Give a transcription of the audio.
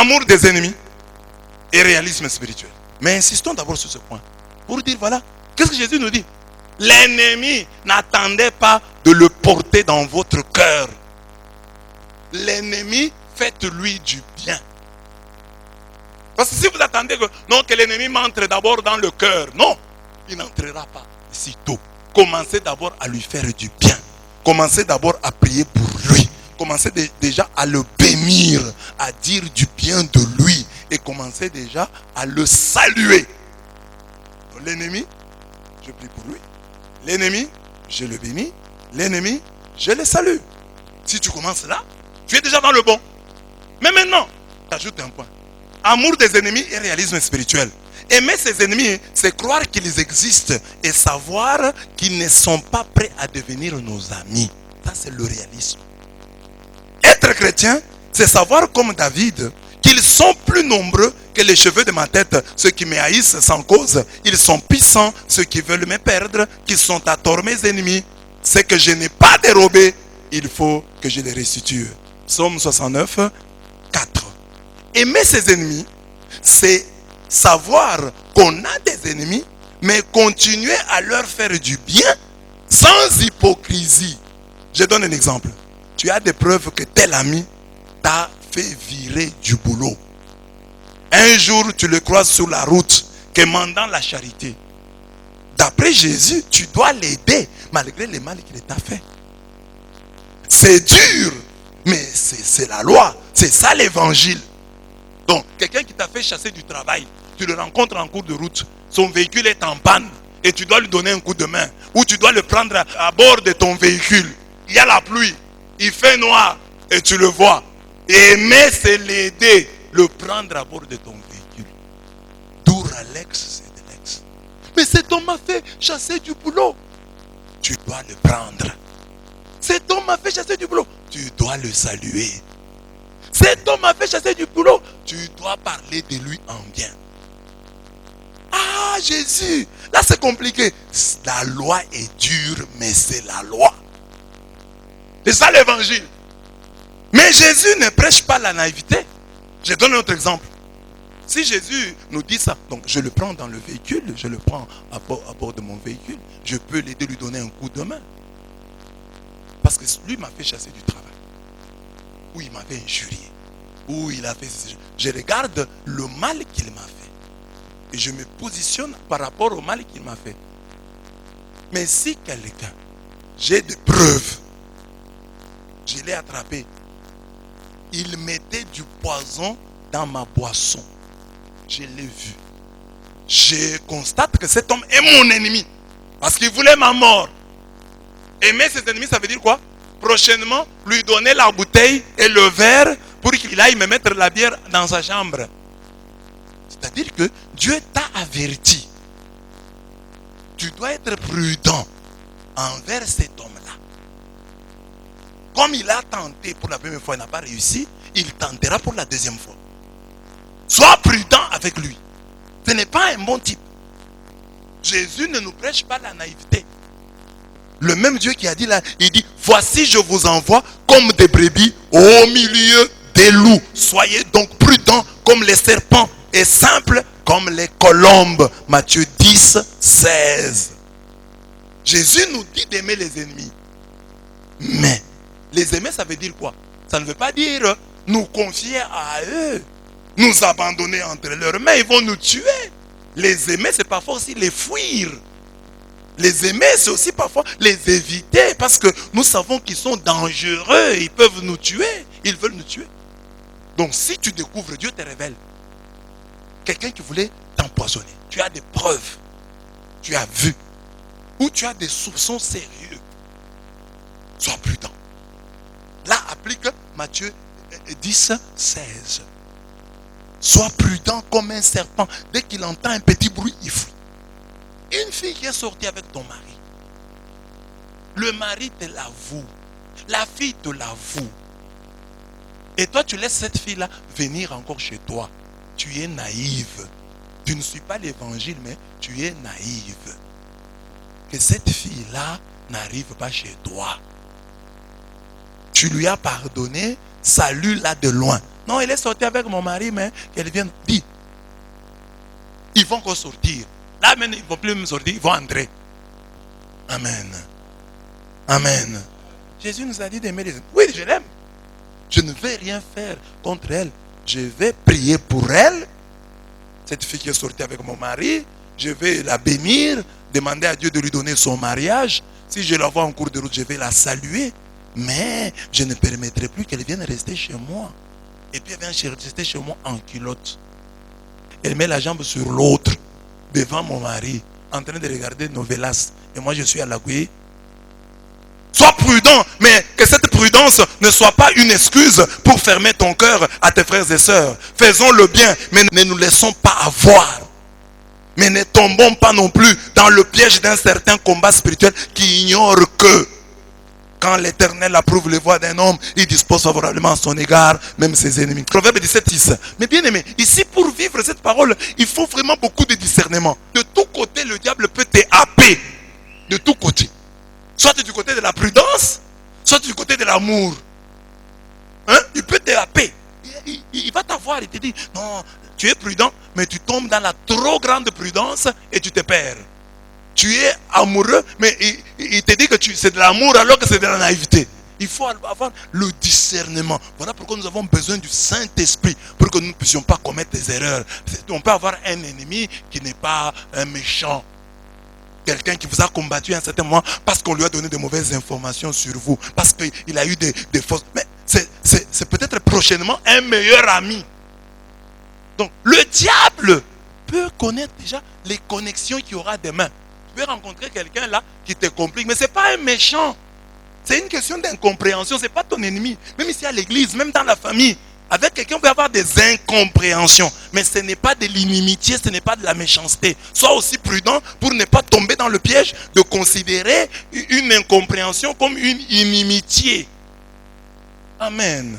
Amour des ennemis et réalisme spirituel. Mais insistons d'abord sur ce point. Pour dire, voilà, qu'est-ce que Jésus nous dit? L'ennemi, n'attendez pas de le porter dans votre cœur. L'ennemi, faites-lui du bien. Parce que si vous attendez que l'ennemi m'entre d'abord dans le cœur, non, il n'entrera pas si tôt. Commencez d'abord à lui faire du bien. Commencez d'abord à prier pour lui. Commencez déjà à le bénir, à dire du bien de lui. Et commencez déjà à le saluer. L'ennemi, je prie pour lui. L'ennemi, je le bénis. L'ennemi, je le salue. Si tu commences là, tu es déjà dans le bon. Mais maintenant, j'ajoute un point. Amour des ennemis et réalisme spirituel. Aimer ses ennemis, c'est croire qu'ils existent et savoir qu'ils ne sont pas prêts à devenir nos amis. Ça, c'est le réalisme. Être chrétien, c'est savoir comme David qu'ils sont plus nombreux que les cheveux de ma tête. Ceux qui me haïssent sans cause, ils sont puissants. Ceux qui veulent me perdre, qui sont à tort mes ennemis. Ce que je n'ai pas dérobé, il faut que je les restitue. Psaume 69, 4. Aimer ses ennemis, c'est savoir qu'on a des ennemis, mais continuer à leur faire du bien sans hypocrisie. Je donne un exemple. Tu as des preuves que tel ami t'a fait virer du boulot. Un jour, tu le croises sur la route, commandant la charité. D'après Jésus, tu dois l'aider, malgré le mal qu'il t'a fait. C'est dur, mais c'est la loi. C'est ça l'évangile. Donc, quelqu'un qui t'a fait chasser du travail, tu le rencontres en cours de route, son véhicule est en panne, et tu dois lui donner un coup de main, ou tu dois le prendre à bord de ton véhicule. Il y a la pluie, il fait noir, et tu le vois. Et aimer, c'est l'aider, le prendre à bord de ton véhicule. Dur Alex, c'est de l'ex. Mais cet homme m'a fait chasser du boulot. Tu dois le prendre. Cet homme m'a fait chasser du boulot. Tu dois le saluer. Cet homme m'a fait chasser du boulot. Tu dois parler de lui en bien. Ah, Jésus, là c'est compliqué. La loi est dure, mais c'est la loi. C'est ça l'évangile. Mais Jésus ne prêche pas la naïveté. Je donne un autre exemple. Si Jésus nous dit ça, donc je le prends dans le véhicule, je le prends à bord de mon véhicule, je peux l'aider, lui donner un coup de main. Parce que lui m'a fait chasser du travail. Ou il m'avait injurié. Ou il a fait... Je regarde le mal qu'il m'a fait. Et je me positionne par rapport au mal qu'il m'a fait. Mais si quelqu'un, j'ai des preuves, je l'ai attrapé, il mettait du poison dans ma boisson. Je l'ai vu. Je constate que cet homme est mon ennemi. Parce qu'il voulait ma mort. Aimer ses ennemis, ça veut dire quoi? Prochainement, lui donner la bouteille et le verre pour qu'il aille me mettre la bière dans sa chambre. C'est-à-dire que Dieu t'a averti. Tu dois être prudent envers cet homme-là. Comme il a tenté pour la première fois et n'a pas réussi, il tentera pour la deuxième fois. Sois prudent avec lui. Ce n'est pas un bon type. Jésus ne nous prêche pas la naïveté. Le même Dieu qui a dit là, il dit, voici je vous envoie comme des brebis au milieu des loups. Soyez donc prudents comme les serpents et simples comme les colombes. Matthieu 10, 16. Jésus nous dit d'aimer les ennemis. Mais les aimer, ça veut dire quoi? Ça ne veut pas dire nous confier à eux, nous abandonner entre leurs mains, ils vont nous tuer. Les aimer, c'est parfois aussi les fuir. Les aimer, c'est aussi parfois les éviter parce que nous savons qu'ils sont dangereux, ils peuvent nous tuer, ils veulent nous tuer. Donc si tu découvres, Dieu te révèle quelqu'un qui voulait t'empoisonner, tu as des preuves, tu as vu, ou tu as des soupçons sérieux, sois prudent. Là, applique Matthieu 10, 16. Sois prudent comme un serpent. Dès qu'il entend un petit bruit, il fuit. Une fille qui est sortie avec ton mari. Le mari te l'avoue. La fille te l'avoue. Et toi, tu laisses cette fille-là venir encore chez toi. Tu es naïve. Tu ne suis pas l'évangile, mais tu es naïve. Que cette fille-là n'arrive pas chez toi. Tu lui as pardonné, salue-la de loin. Non, elle est sortie avec mon mari, mais qu'elle vienne. Dis. Ils vont encore sortir. Là, maintenant, ils ne vont plus me sortir, ils vont entrer. Amen. Amen. Jésus nous a dit d'aimer les autres. Oui, je l'aime. Je ne vais rien faire contre elle. Je vais prier pour elle. Cette fille qui est sortie avec mon mari, je vais la bénir, demander à Dieu de lui donner son mariage. Si je la vois en cours de route, je vais la saluer. Mais je ne permettrai plus qu'elle vienne rester chez moi. Et puis elle vient rester chez moi en culotte. Elle met la jambe sur l'autre, devant mon mari, en train de regarder Novelas. Et moi je suis à l'aiguille. Sois prudent, mais que cette prudence ne soit pas une excuse pour fermer ton cœur à tes frères et sœurs. Faisons le bien, mais ne nous laissons pas avoir. Mais ne tombons pas non plus dans le piège d'un certain combat spirituel qui ignore que quand l'Éternel approuve les voies d'un homme, il dispose favorablement à son égard, même ses ennemis. Proverbe 17:10. Mais bien aimé, ici pour vivre cette parole, il faut vraiment beaucoup de discernement. De tous côtés, le diable peut te happer. De tous côtés. Soit du côté de la prudence, soit du côté de l'amour. Hein? Il peut te happer. Il va t'avoir, il te dit, non, tu es prudent, mais tu tombes dans la trop grande prudence et tu te perds. Tu es amoureux, mais il te dit que c'est de l'amour alors que c'est de la naïveté. Il faut avoir le discernement. Voilà pourquoi nous avons besoin du Saint-Esprit pour que nous ne puissions pas commettre des erreurs. On peut avoir un ennemi qui n'est pas un méchant. Quelqu'un qui vous a combattu à un certain moment parce qu'on lui a donné de mauvaises informations sur vous, parce qu'il a eu des fausses. Mais c'est peut-être prochainement un meilleur ami. Donc le diable peut connaître déjà les connexions qu'il y aura demain. Tu peux rencontrer quelqu'un là qui te complique, mais ce n'est pas un méchant. C'est une question d'incompréhension, ce n'est pas ton ennemi. Même ici à l'église, même dans la famille. Avec quelqu'un, on peut avoir des incompréhensions. Mais ce n'est pas de l'inimitié, ce n'est pas de la méchanceté. Sois aussi prudent pour ne pas tomber dans le piège de considérer une incompréhension comme une inimitié. Amen.